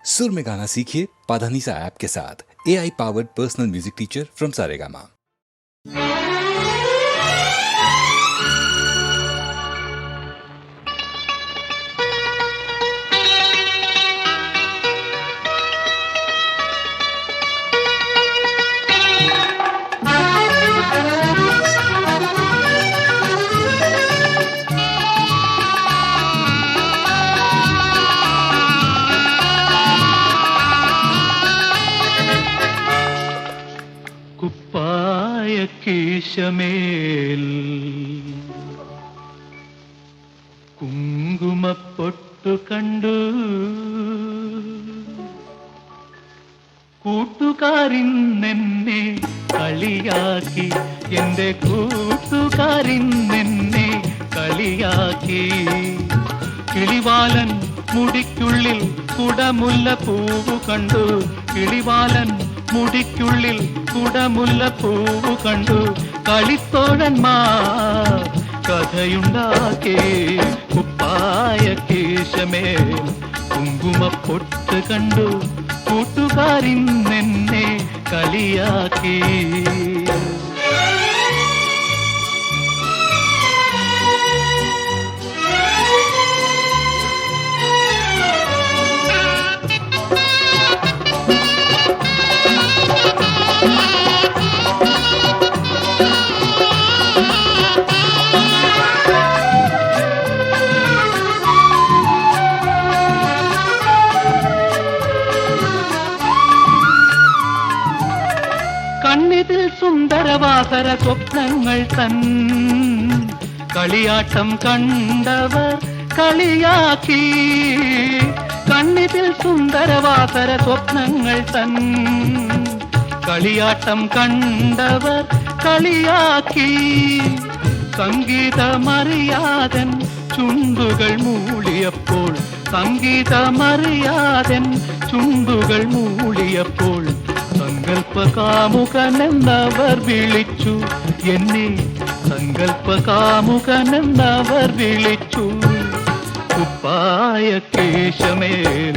सुर में गाना सीखिए पाधानीसा ऐप के साथ। AI powered personal music teacher from Saregama. കുപ്പായക്കീശമേൽ കുങ്കുമപ്പൊട്ടു കണ്ടു കൂട്ടുകാരിന്നെന്നെ കളിയാക്കി, എന്റെ കൂട്ടുകാരിന്നെന്നെ കളിയാക്കി. കിളിവാലൻ മുടിക്കുള്ളിൽ കുടമുല്ല പൂവ് കണ്ടു, കിളിവാലൻ മുടിക്കുള്ളിൽ കുടമുല്ല പൂവ് കണ്ടു. കളിത്തോഴന്മാർ കഥയുണ്ടാക്കി. കുപ്പായക്കീശമേൽ കുങ്കുമപ്പൊട്ട് കണ്ടു കൂട്ടുകാരിന്നെന്നെ കളിയാക്കി. കണ്ണിതിൽ സുന്ദരവാസര സ്വപ്നങ്ങൾ തൻ കളിയാട്ടം കണ്ടവർ കളിയാക്കി. കണ്ണിതിൽ സുന്ദരവാസര സ്വപ്നങ്ങൾ തൻ കളിയാട്ടം കണ്ടവർ കളിയാക്കി. സംഗീതമറിയാതൻ ചുണ്ടുകൾ മൂളിയപ്പോൾ, സംഗീതമറിയാതൻ ചുണ്ടുകൾ മൂളിയപ്പോൾ സങ്കൽപ്പകാമുകനെന്നവർ വിളിച്ചു എന്നെ, സങ്കൽപ്പകാമുകനെന്നവർ വിളിച്ചു. കുപ്പായക്കീശമേൽ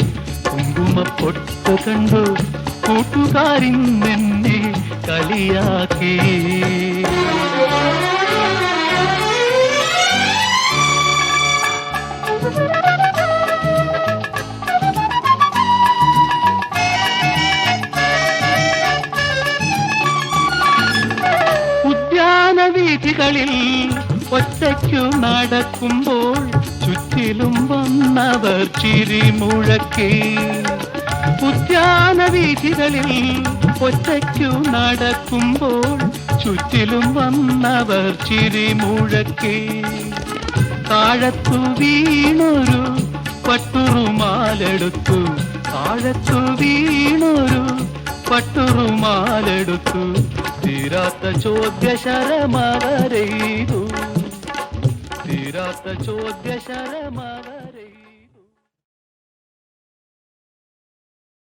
കുങ്കുമപ്പൊട്ട് കണ്ടു കൂട്ടുകാരിന്നെന്നെ കളിയാക്കി. വീഥികളിൽ ഒറ്റയ്ക്കു നടക്കുമ്പോൾ ചുറ്റിലും വന്നവർ ചിരിമുഴക്കി. ഉദ്യാന വീഥികളിൽ ഒറ്റയ്ക്കു നടക്കുമ്പോൾ ചുറ്റിലും വന്നവർ ചിരിമുഴക്കി. താഴത്തു വീണൊരു പട്ടുറുമാലെടുത്തു, താഴത്തു വീണൊരു പട്ടുറുമാലെടുത്തു. തീരാത്ത ചോദ്യശരമവരെയ്തു, തീരാത്ത ചോദ്യശരമവ